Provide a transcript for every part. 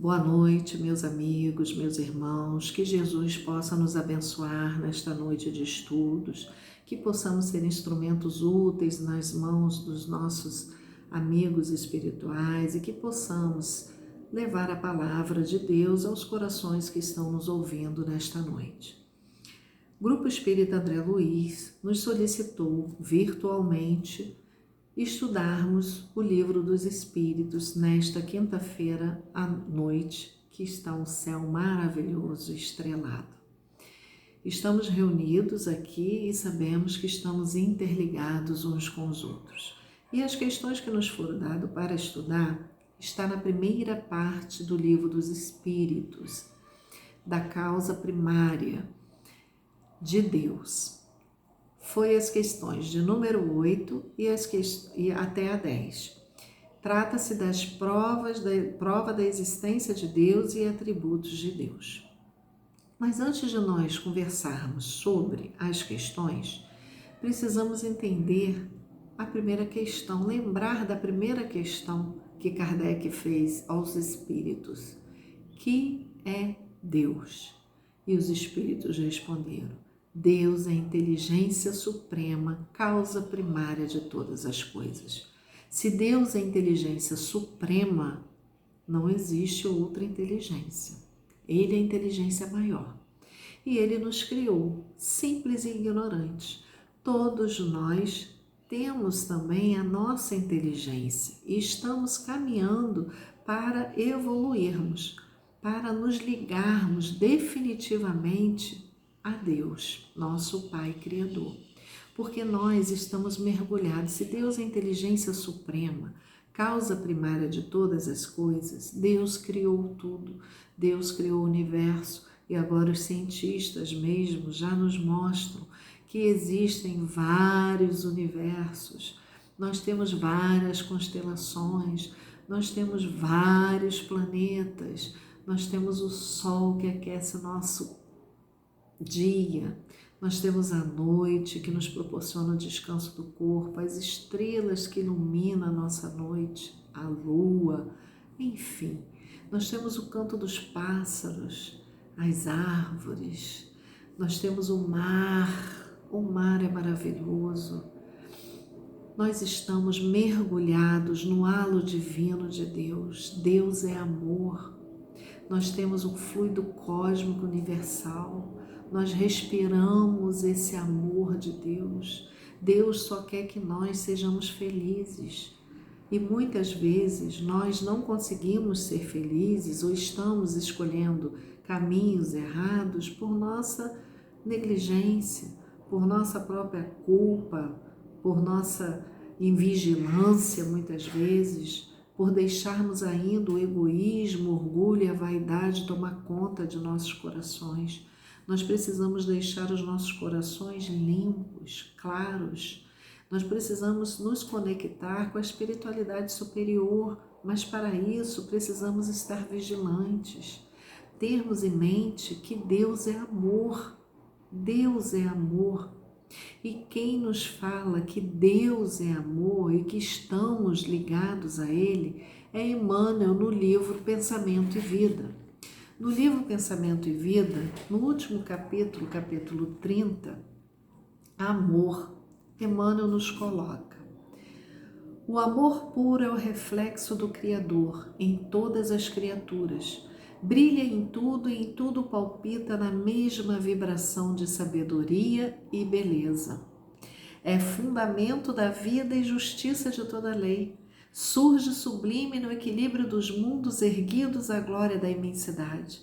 Boa noite, meus amigos, meus irmãos, que Jesus possa nos abençoar nesta noite de estudos, que possamos ser instrumentos úteis nas mãos dos nossos amigos espirituais e que possamos levar a palavra de Deus aos corações que estão nos ouvindo nesta noite. O Grupo Espírita André Luiz nos solicitou virtualmente estudarmos o Livro dos Espíritos nesta quinta-feira à noite, que está um céu maravilhoso, estrelado. Estamos reunidos aqui e sabemos que estamos interligados uns com os outros. E as questões que nos foram dadas para estudar está na primeira parte do Livro dos Espíritos, da causa primária de Deus. Foi as questões de número 8 e até a 10. Trata-se das prova da existência de Deus e atributos de Deus. Mas antes de nós conversarmos sobre as questões, precisamos entender a primeira questão, lembrar da primeira questão que Kardec fez aos espíritos. Que é Deus? E os espíritos responderam: Deus é a inteligência suprema, causa primária de todas as coisas. Se Deus é a inteligência suprema, não existe outra inteligência. Ele é a inteligência maior. E Ele nos criou, simples e ignorantes. Todos nós temos também a nossa inteligência e estamos caminhando para evoluirmos, para nos ligarmos definitivamente a Deus, nosso Pai Criador. Porque nós estamos mergulhados. Se Deus é a inteligência suprema, causa primária de todas as coisas, Deus criou tudo, Deus criou o universo e agora os cientistas mesmo já nos mostram que existem vários universos, nós temos várias constelações, nós temos vários planetas, nós temos o Sol que aquece o nosso dia, nós temos a noite que nos proporciona o descanso do corpo, as estrelas que iluminam a nossa noite, a lua, enfim. Nós temos o canto dos pássaros, as árvores, nós temos o mar é maravilhoso. Nós estamos mergulhados no halo divino de Deus. Deus é amor. Nós temos o fluido cósmico universal. Nós respiramos esse amor de Deus. Deus só quer que nós sejamos felizes. E muitas vezes nós não conseguimos ser felizes ou estamos escolhendo caminhos errados por nossa negligência, por nossa própria culpa, por nossa invigilância muitas vezes, por deixarmos ainda o egoísmo, o orgulho e a vaidade tomar conta de nossos corações. Nós precisamos deixar os nossos corações limpos, claros. Nós precisamos nos conectar com a espiritualidade superior, mas para isso precisamos estar vigilantes. Termos em mente que Deus é amor. Deus é amor. E quem nos fala que Deus é amor e que estamos ligados a Ele é Emmanuel no livro Pensamento e Vida. No livro Pensamento e Vida, no último capítulo, capítulo 30, Amor, Emmanuel nos coloca: o amor puro é o reflexo do Criador em todas as criaturas. Brilha em tudo e em tudo palpita na mesma vibração de sabedoria e beleza. É fundamento da vida e justiça de toda lei. Surge sublime no equilíbrio dos mundos erguidos à glória da imensidade.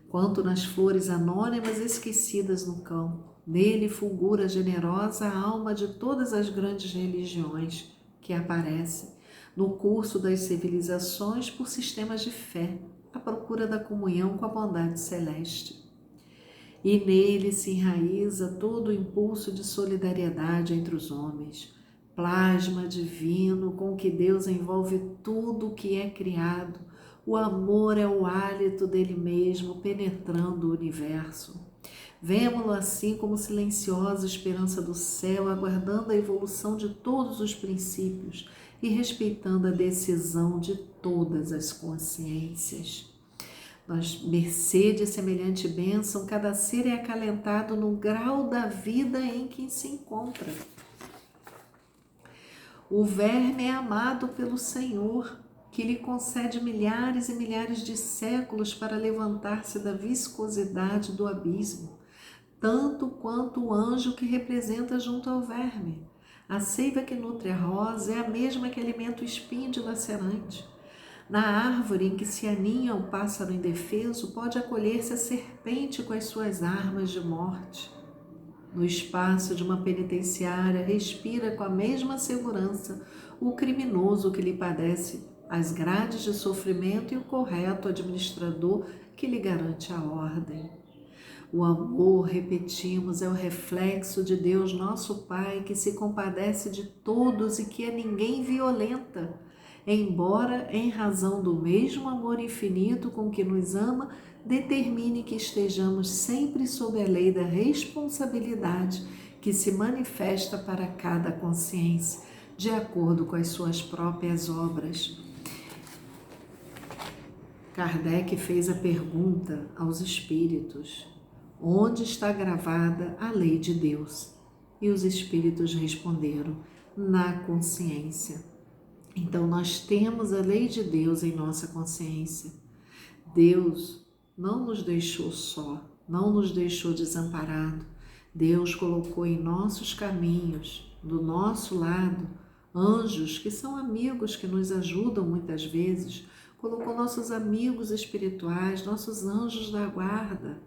Quanto nas flores anônimas esquecidas no campo, nele fulgura generosa a alma de todas as grandes religiões que aparecem no curso das civilizações por sistemas de fé, à procura da comunhão com a bondade celeste. E nele se enraiza todo o impulso de solidariedade entre os homens, plasma divino com que Deus envolve tudo o que é criado. O amor é o hálito dele mesmo penetrando o universo. Vemo-lo assim como silenciosa esperança do céu, aguardando a evolução de todos os princípios e respeitando a decisão de todas as consciências. Nós, mercê de semelhante bênção, cada ser é acalentado no grau da vida em que se encontra. O verme é amado pelo Senhor, que lhe concede milhares e milhares de séculos para levantar-se da viscosidade do abismo, tanto quanto o anjo que representa junto ao verme. A seiva que nutre a rosa é a mesma que alimenta o espinho dilacerante. Na árvore em que se aninha o pássaro indefeso, pode acolher-se a serpente com as suas armas de morte. No espaço de uma penitenciária, respira com a mesma segurança o criminoso que lhe padece as grades de sofrimento e o correto administrador que lhe garante a ordem. O amor, repetimos, é o reflexo de Deus, nosso Pai, que se compadece de todos e que a ninguém violenta, embora, em razão do mesmo amor infinito com que nos ama, determine que estejamos sempre sob a lei da responsabilidade que se manifesta para cada consciência, de acordo com as suas próprias obras. Kardec fez a pergunta aos espíritos: onde está gravada a lei de Deus? E os espíritos responderam: na consciência. Então nós temos a lei de Deus em nossa consciência. Deus não nos deixou só, não nos deixou desamparado. Deus colocou em nossos caminhos, do nosso lado, anjos que são amigos que nos ajudam muitas vezes. Colocou nossos amigos espirituais, nossos anjos da guarda,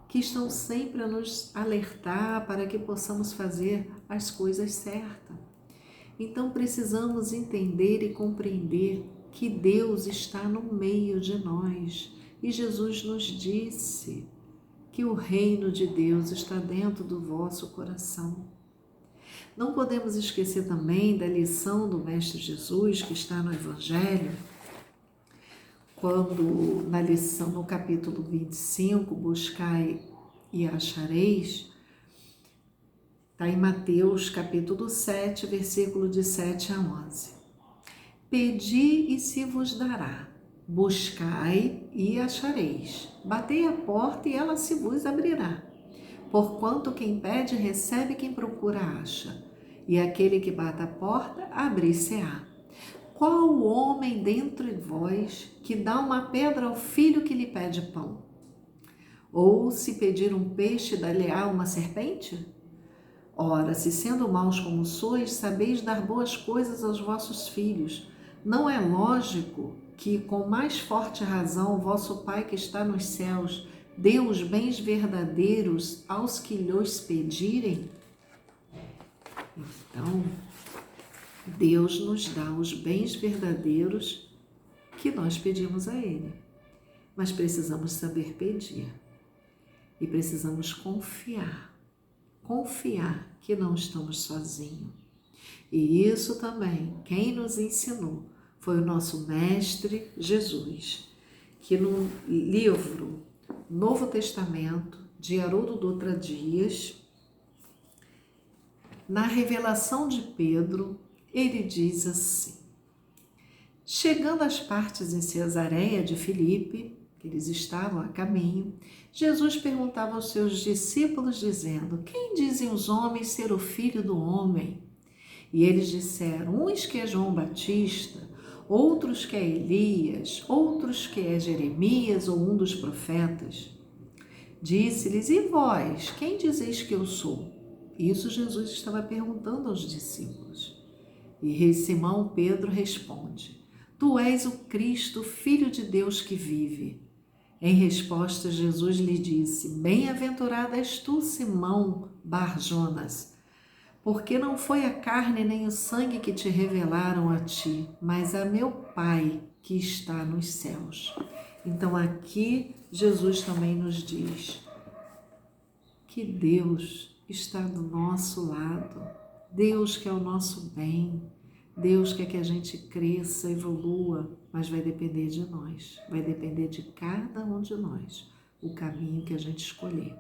que estão sempre a nos alertar para que possamos fazer as coisas certas. Então precisamos entender e compreender que Deus está no meio de nós. E Jesus nos disse que o reino de Deus está dentro do vosso coração. Não podemos esquecer também da lição do Mestre Jesus, que está no Evangelho, quando na lição, no capítulo 25, buscai e achareis, está em Mateus capítulo 7, versículo de 7 a 11. Pedi e se vos dará, buscai e achareis, batei a porta e ela se vos abrirá. Porquanto quem pede recebe, quem procura acha, e aquele que bate a porta abrir-se-á. Qual o homem dentre vós que dá uma pedra ao filho que lhe pede pão? Ou se pedir um peixe, dá-lhe-á uma serpente? Ora, se sendo maus como sois, sabeis dar boas coisas aos vossos filhos, não é lógico que, com mais forte razão, vosso Pai que está nos céus dê os bens verdadeiros aos que lhos pedirem? Então, Deus nos dá os bens verdadeiros que nós pedimos a Ele. Mas precisamos saber pedir e precisamos confiar que não estamos sozinhos. E isso também, quem nos ensinou foi o nosso Mestre Jesus, que no livro Novo Testamento, de Haroldo Dutra Dias, na revelação de Pedro, ele diz assim: chegando às partes em Cesareia de Filipe, que eles estavam a caminho, Jesus perguntava aos seus discípulos, dizendo: quem dizem os homens ser o Filho do Homem? E eles disseram: uns que é João Batista, outros que é Elias, outros que é Jeremias ou um dos profetas. Disse-lhes: e vós, quem dizeis que eu sou? Isso Jesus estava perguntando aos discípulos. E Simão Pedro responde: tu és o Cristo, Filho de Deus que vive. Em resposta, Jesus lhe disse: bem-aventurado és tu, Simão Bar-Jonas, porque não foi a carne nem o sangue que te revelaram a ti, mas a meu Pai que está nos céus. Então aqui Jesus também nos diz que Deus está do nosso lado, Deus quer o nosso bem, Deus quer que a gente cresça, evolua, mas vai depender de nós, vai depender de cada um de nós, o caminho que a gente escolher.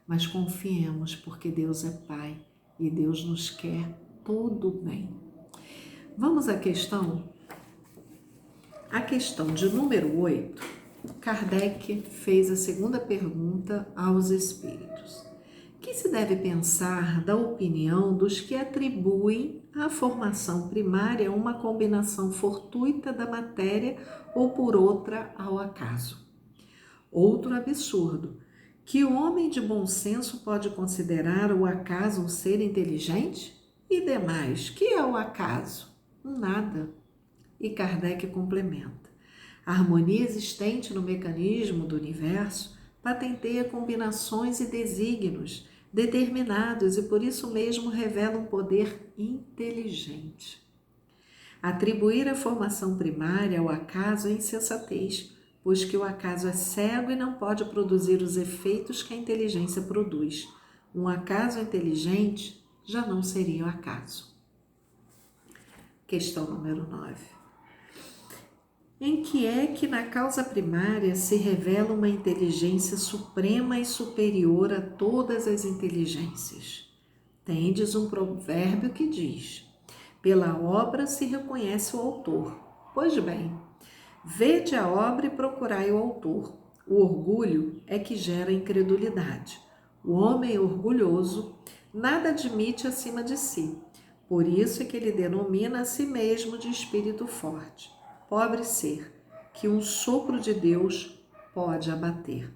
Mas confiemos, porque Deus é Pai e Deus nos quer todo bem. Vamos à questão? A questão de número 8 Kardec fez a segunda pergunta aos espíritos. Que se deve pensar da opinião dos que atribuem à formação primária uma combinação fortuita da matéria ou por outra ao acaso? Outro absurdo, que o homem de bom senso pode considerar o acaso um ser inteligente? E demais, que é o acaso? Nada. E Kardec complementa. A harmonia existente no mecanismo do universo patenteia combinações e desígnios determinados e por isso mesmo revela um poder inteligente. Atribuir a formação primária ao acaso é insensatez, pois que o acaso é cego e não pode produzir os efeitos que a inteligência produz. Um acaso inteligente já não seria o acaso. Questão número 9. Em que é que na causa primária se revela uma inteligência suprema e superior a todas as inteligências? Tendes um provérbio que diz: pela obra se reconhece o autor. Pois bem, vede a obra e procurai o autor. O orgulho é que gera incredulidade. O homem orgulhoso nada admite acima de si. Por isso é que ele denomina a si mesmo de espírito forte. Pobre ser, que um sopro de Deus pode abater.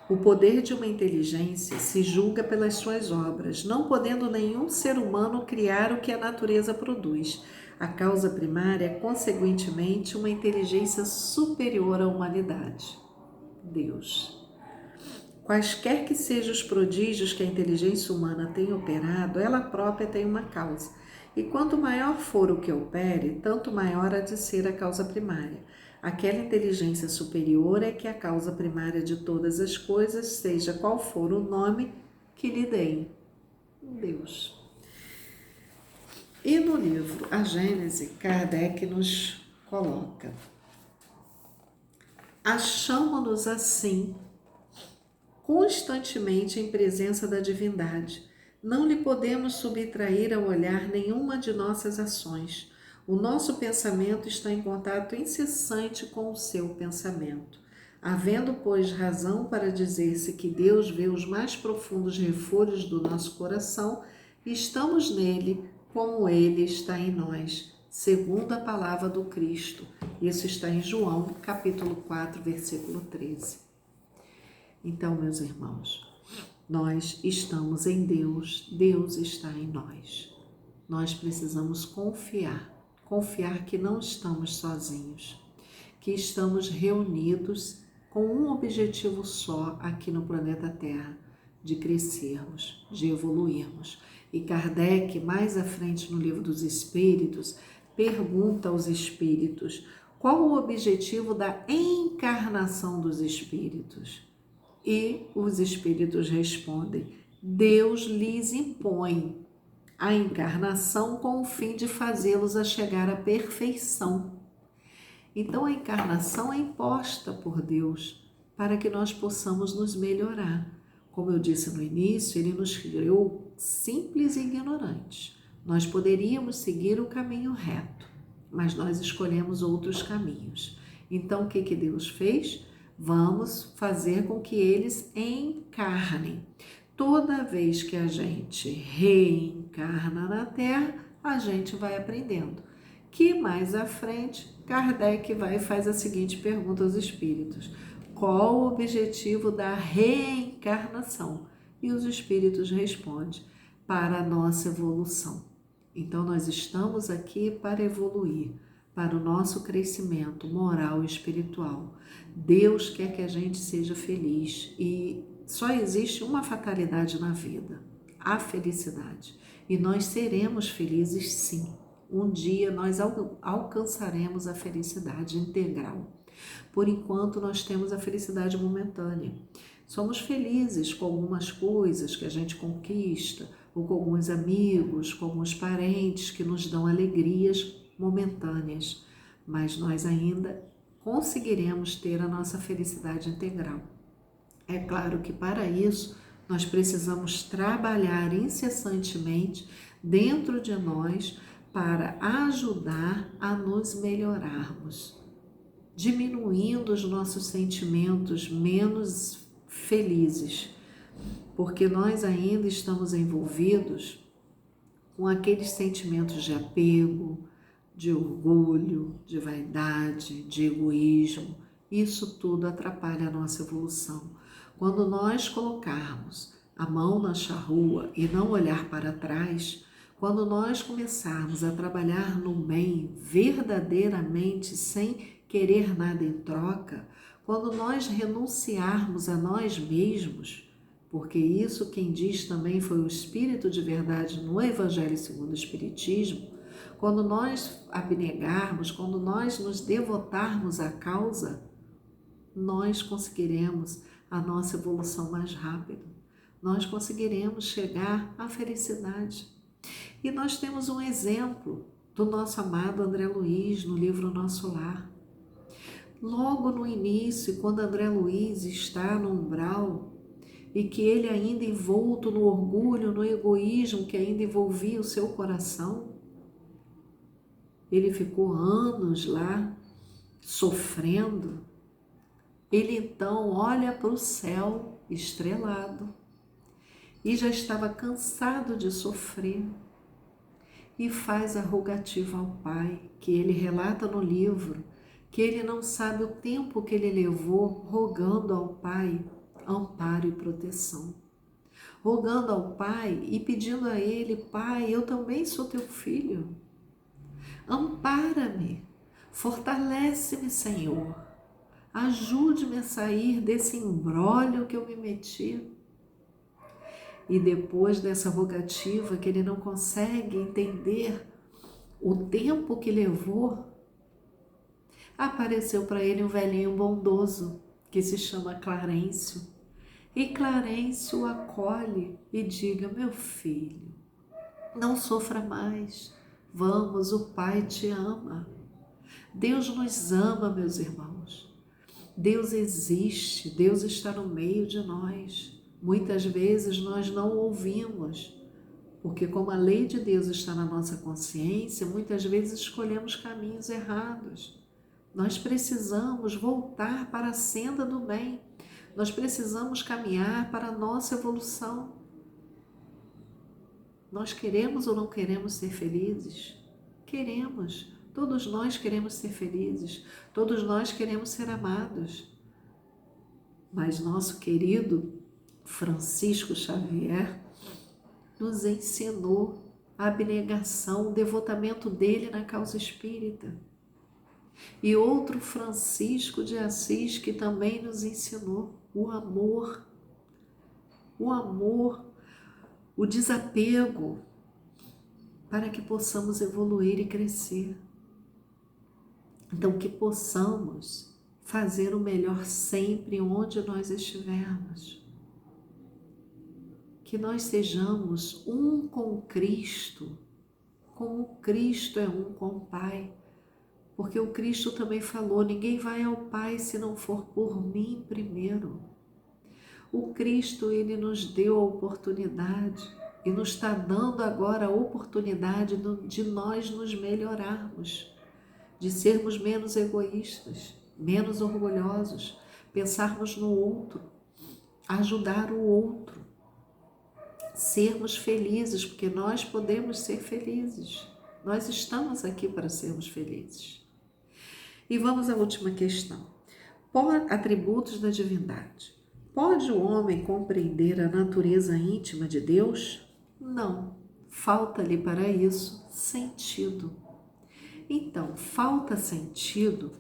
O poder de uma inteligência se julga pelas suas obras, não podendo nenhum ser humano criar o que a natureza produz. A causa primária é, consequentemente, uma inteligência superior à humanidade. Deus. Quaisquer que sejam os prodígios que a inteligência humana tem operado, ela própria tem uma causa. E quanto maior for o que opere, tanto maior há de ser a causa primária. Aquela inteligência superior é que é a causa primária de todas as coisas, seja qual for o nome que lhe deem. Deus. E no livro A Gênese, Kardec nos coloca: achamo-nos assim constantemente em presença da divindade. Não lhe podemos subtrair ao olhar nenhuma de nossas ações. O nosso pensamento está em contato incessante com o seu pensamento. Havendo, pois, razão para dizer-se que Deus vê os mais profundos refúgios do nosso coração, estamos nele como ele está em nós, segundo a palavra do Cristo. Isso está em João, capítulo 4, versículo 13. Então, meus irmãos, nós estamos em Deus, Deus está em nós. Nós precisamos confiar que não estamos sozinhos, que estamos reunidos com um objetivo só aqui no planeta Terra, de crescermos, de evoluirmos. E Kardec, mais à frente no Livro dos Espíritos, pergunta aos espíritos qual o objetivo da encarnação dos espíritos. E os espíritos respondem: Deus lhes impõe a encarnação com o fim de fazê-los a chegar à perfeição. Então a encarnação é imposta por Deus para que nós possamos nos melhorar. Como eu disse no início, Ele nos criou simples e ignorantes. Nós poderíamos seguir o caminho reto, mas nós escolhemos outros caminhos. Então o que Deus fez? Vamos fazer com que eles encarnem. Toda vez que a gente reencarna na Terra, a gente vai aprendendo. Que mais à frente, Kardec vai e faz a seguinte pergunta aos espíritos: qual o objetivo da reencarnação? E os espíritos respondem: para a nossa evolução. Então nós estamos aqui para evoluir, para o nosso crescimento moral e espiritual. Deus quer que a gente seja feliz e só existe uma fatalidade na vida: a felicidade. E nós seremos felizes sim. Um dia nós alcançaremos a felicidade integral. Por enquanto nós temos a felicidade momentânea. Somos felizes com algumas coisas que a gente conquista, ou com alguns amigos, com alguns parentes que nos dão alegrias momentâneas, mas nós ainda conseguiremos ter a nossa felicidade integral. É claro que para isso nós precisamos trabalhar incessantemente dentro de nós para ajudar a nos melhorarmos. diminuindo os nossos sentimentos menos felizes, porque nós ainda estamos envolvidos com aqueles sentimentos de apego, de orgulho, de vaidade, de egoísmo. Isso tudo atrapalha a nossa evolução. Quando nós colocarmos a mão na charrua e não olhar para trás, quando nós começarmos a trabalhar no bem verdadeiramente, sem querer nada em troca, quando nós renunciarmos a nós mesmos, porque isso quem diz também foi o Espírito de verdade no Evangelho segundo o Espiritismo, quando nós abnegarmos, quando nós nos devotarmos à causa, nós conseguiremos a nossa evolução mais rápido. Nós conseguiremos chegar à felicidade. E nós temos um exemplo do nosso amado André Luiz no livro Nosso Lar. Logo no início, quando André Luiz está no umbral e que ele ainda envolto no orgulho, no egoísmo que ainda envolvia o seu coração, ele ficou anos lá sofrendo. Ele então olha para o céu estrelado e já estava cansado de sofrer e faz a rogativa ao Pai, que ele relata no livro, que ele não sabe o tempo que ele levou rogando ao Pai amparo e proteção. Rogando ao Pai e pedindo a ele: Pai, eu também sou teu filho. Ampara-me, fortalece-me, Senhor. Ajude-me a sair desse imbróglio que eu me meti. E depois dessa rogativa que ele não consegue entender o tempo que levou, apareceu para ele um velhinho bondoso que se chama Clarencio. E Clarencio o acolhe e diga: meu filho, não sofra mais. Vamos, o Pai te ama. Deus nos ama, meus irmãos. Deus existe, Deus está no meio de nós. Muitas vezes nós não ouvimos, porque como a lei de Deus está na nossa consciência, muitas vezes escolhemos caminhos errados. Nós precisamos voltar para a senda do bem. Nós precisamos caminhar para a nossa evolução. Nós queremos ou não queremos ser felizes? Queremos. Todos nós queremos ser felizes. Todos nós queremos ser amados. Mas nosso querido Francisco Xavier nos ensinou a abnegação, o devotamento dele na causa espírita. E outro Francisco de Assis que também nos ensinou o amor, o desapego, para que possamos evoluir e crescer. Então, que possamos fazer o melhor sempre onde nós estivermos. Que nós sejamos um com Cristo, como Cristo é um com o Pai. Porque o Cristo também falou: ninguém vai ao Pai se não for por mim primeiro. O Cristo, ele nos deu a oportunidade e nos está dando agora a oportunidade de nós nos melhorarmos, de sermos menos egoístas, menos orgulhosos, pensarmos no outro, ajudar o outro, sermos felizes, porque nós podemos ser felizes. Nós estamos aqui para sermos felizes. E vamos à última questão. Atributos da divindade. Pode o homem compreender a natureza íntima de Deus? Não. Falta-lhe para isso sentido. Então, falta sentido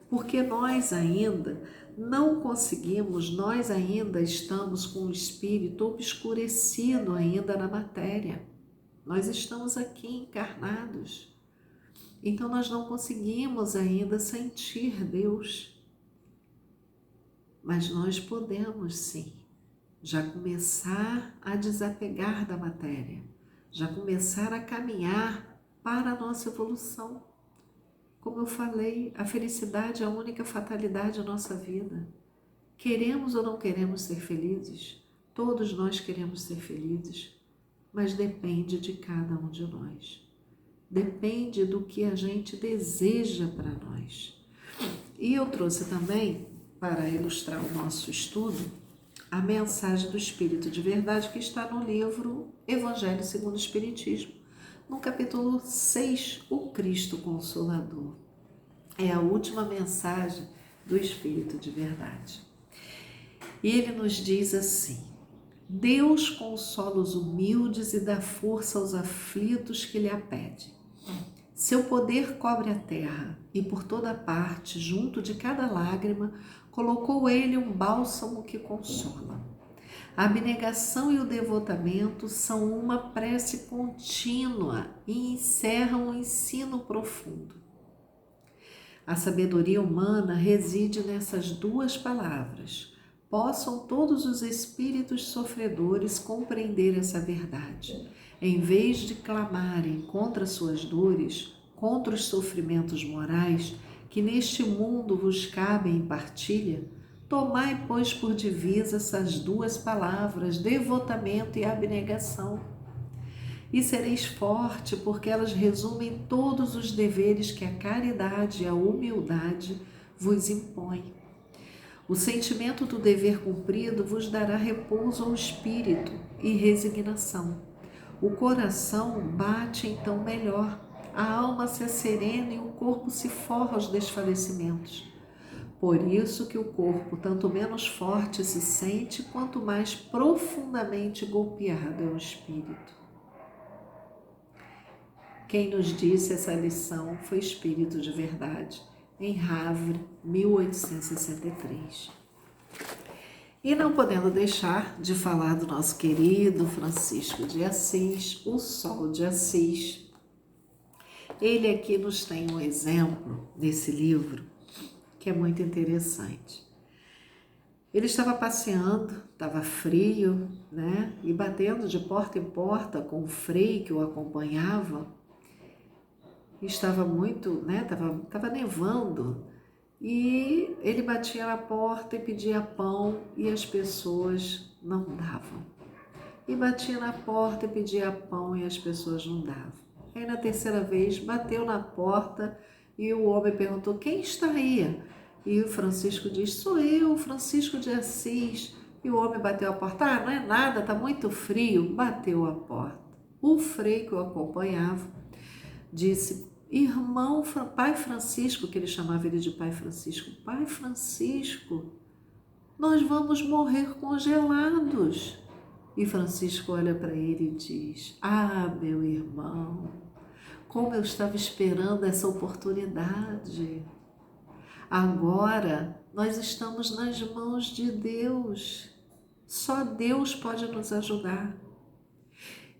porque nós ainda não conseguimos, nós ainda estamos com o espírito obscurecido ainda na matéria. Nós estamos aqui encarnados. Então nós não conseguimos ainda sentir Deus. Mas nós podemos sim, já começar a desapegar da matéria, já começar a caminhar para a nossa evolução. Como eu falei, a felicidade é a única fatalidade da nossa vida. Queremos ou não queremos ser felizes? Todos nós queremos ser felizes, mas depende de cada um de nós. Depende do que a gente deseja para nós. E eu trouxe também, para ilustrar o nosso estudo, a mensagem do Espírito de Verdade que está no livro Evangelho segundo o Espiritismo, no capítulo 6, o Cristo Consolador. É a última mensagem do Espírito de Verdade. E ele nos diz assim: Deus consola os humildes e dá força aos aflitos que lhe a pedem. Seu poder cobre a terra, e por toda parte, junto de cada lágrima, colocou ele um bálsamo que consola. A abnegação e o devotamento são uma prece contínua e encerram um ensino profundo. A sabedoria humana reside nessas duas palavras. Possam todos os espíritos sofredores compreender essa verdade. Em vez de clamarem contra suas dores, contra os sofrimentos morais, que neste mundo vos cabem em partilha, tomai, pois, por divisa essas duas palavras, devotamento e abnegação. E sereis forte, porque elas resumem todos os deveres que a caridade e a humildade vos impõem. O sentimento do dever cumprido vos dará repouso ao espírito e resignação. O coração bate então melhor, a alma se serena e o corpo se forra aos desfalecimentos. Por isso que o corpo tanto menos forte se sente, quanto mais profundamente golpeado é o espírito. Quem nos disse essa lição foi Espírito de Verdade, em Havre, 1863. E não podendo deixar de falar do nosso querido Francisco de Assis, o Sol de Assis. Ele aqui nos tem um exemplo nesse livro que é muito interessante. Ele estava passeando, estava frio, né? E batendo de porta em porta com o frei que o acompanhava. Estava muito, né? Tava nevando. E ele batia na porta e pedia pão e as pessoas não davam. E batia na porta e pedia pão e as pessoas não davam. Aí na terceira vez bateu na porta e o homem perguntou: quem está aí? E o Francisco disse: sou eu, Francisco de Assis. E o homem bateu a porta: não é nada, está muito frio. Bateu a porta. O frei que o acompanhava disse: irmão, pai Francisco, que ele chamava ele de pai Francisco, pai Francisco, nós vamos morrer congelados. E Francisco olha para ele e diz: ah, meu irmão, como eu estava esperando essa oportunidade. Agora nós estamos nas mãos de Deus. Só Deus pode nos ajudar.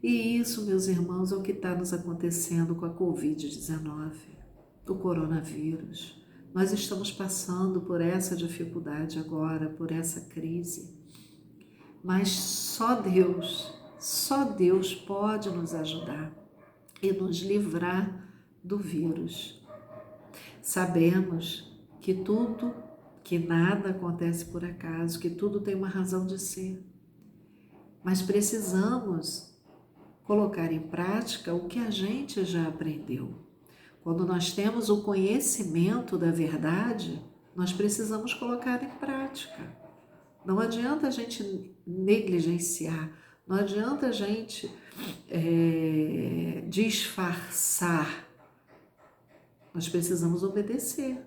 E isso, meus irmãos, é o que está nos acontecendo com a Covid-19, o coronavírus. Nós estamos passando por essa dificuldade agora, por essa crise. Mas só Deus pode nos ajudar e nos livrar do vírus. Sabemos que nada acontece por acaso, que tudo tem uma razão de ser. Mas precisamos colocar em prática o que a gente já aprendeu. Quando nós temos o conhecimento da verdade, nós precisamos colocar em prática. Não adianta a gente negligenciar, não adianta a gente disfarçar. Nós precisamos obedecer.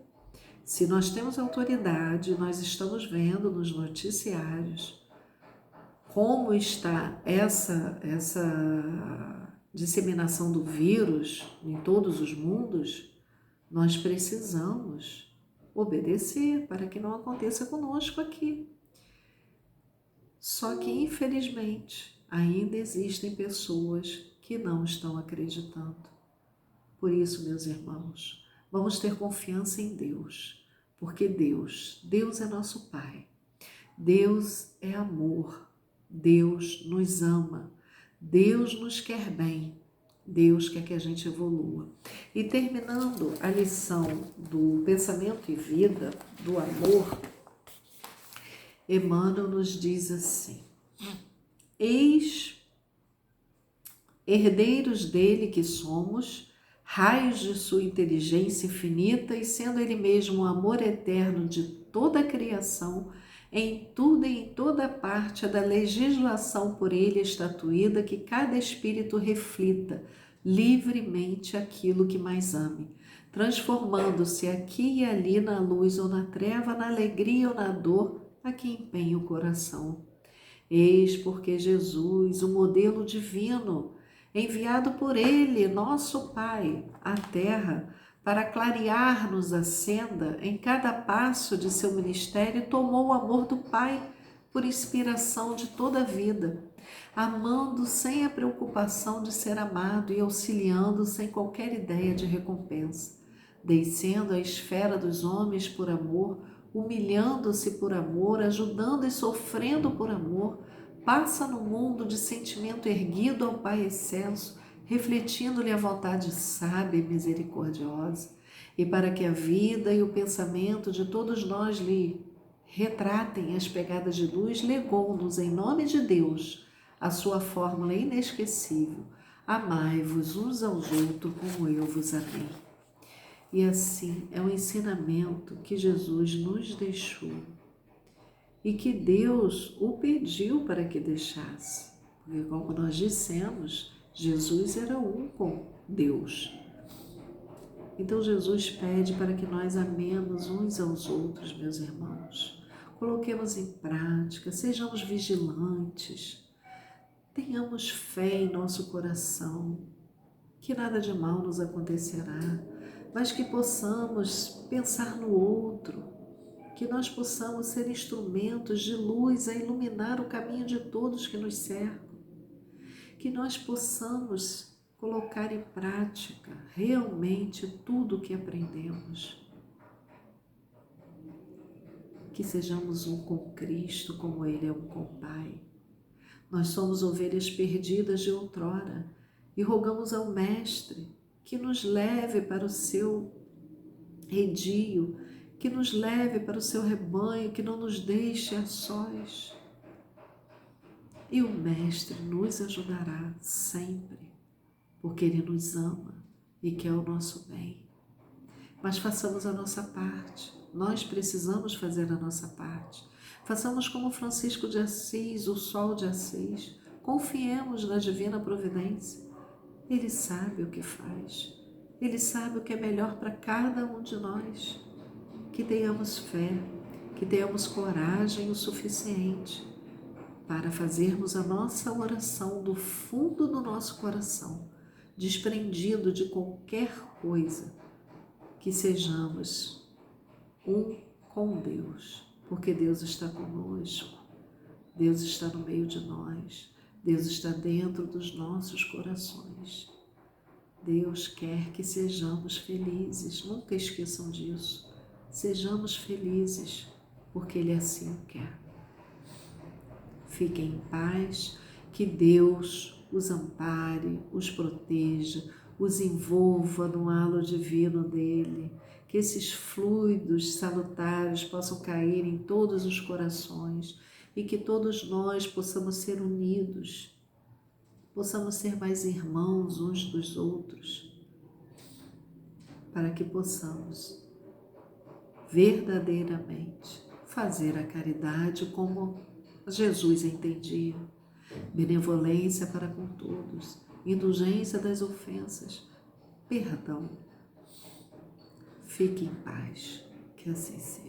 Se nós temos autoridade, nós estamos vendo nos noticiários como está essa disseminação do vírus em todos os mundos, nós precisamos obedecer para que não aconteça conosco aqui. Só que, infelizmente, ainda existem pessoas que não estão acreditando. Por isso, meus irmãos, vamos ter confiança em Deus, porque Deus é nosso Pai. Deus é amor. Deus nos ama, Deus nos quer bem, Deus quer que a gente evolua. E terminando a lição do pensamento e vida, do amor, Emmanuel nos diz assim: eis, herdeiros dele que somos, raios de sua inteligência infinita e sendo Ele mesmo o amor eterno de toda a criação, em tudo e em toda parte da legislação por Ele estatuída, que cada espírito reflita livremente aquilo que mais ame, transformando-se aqui e ali na luz ou na treva, na alegria ou na dor, a que empenha o coração. Eis porque Jesus, o modelo divino, enviado por Ele, nosso Pai, à terra, para clarear-nos a senda, em cada passo de seu ministério, tomou o amor do Pai por inspiração de toda a vida, amando sem a preocupação de ser amado e auxiliando sem qualquer ideia de recompensa, descendo à esfera dos homens por amor, humilhando-se por amor, ajudando e sofrendo por amor, passa no mundo de sentimento erguido ao Pai excelso, refletindo-lhe a vontade sábia e misericordiosa, e para que a vida e o pensamento de todos nós lhe retratem as pegadas de luz, legou-nos em nome de Deus a sua fórmula inesquecível: amai-vos uns aos outros como eu vos amei. E assim é o ensinamento que Jesus nos deixou e que Deus o pediu para que deixasse. Porque, como nós dissemos, Jesus era um com Deus. Então Jesus pede para que nós amemos uns aos outros, meus irmãos. Coloquemos em prática, sejamos vigilantes, tenhamos fé em nosso coração, que nada de mal nos acontecerá, mas que possamos pensar no outro, que nós possamos ser instrumentos de luz a iluminar o caminho de todos que nos cercam, que nós possamos colocar em prática realmente tudo o que aprendemos, que sejamos um com Cristo como Ele é um com o Pai. Nós somos ovelhas perdidas de outrora e rogamos ao Mestre que nos leve para o seu redil, que nos leve para o seu rebanho, que não nos deixe a sós. E o Mestre nos ajudará sempre, porque Ele nos ama e quer o nosso bem. Mas façamos a nossa parte, nós precisamos fazer a nossa parte. Façamos como Francisco de Assis, o sol de Assis, confiemos na divina providência. Ele sabe o que faz, Ele sabe o que é melhor para cada um de nós. Que tenhamos fé, que tenhamos coragem o suficiente para fazermos a nossa oração do fundo do nosso coração, desprendido de qualquer coisa, que sejamos um com Deus, porque Deus está conosco, Deus está no meio de nós, Deus está dentro dos nossos corações. Deus quer que sejamos felizes, nunca esqueçam disso. Sejamos felizes, porque Ele assim o quer. Fiquem em paz, que Deus os ampare, os proteja, os envolva no halo divino dEle, que esses fluidos salutares possam cair em todos os corações e que todos nós possamos ser unidos, possamos ser mais irmãos uns dos outros, para que possamos verdadeiramente fazer a caridade como Jesus entendia, benevolência para com todos, indulgência das ofensas, perdão. Fique em paz, que assim seja.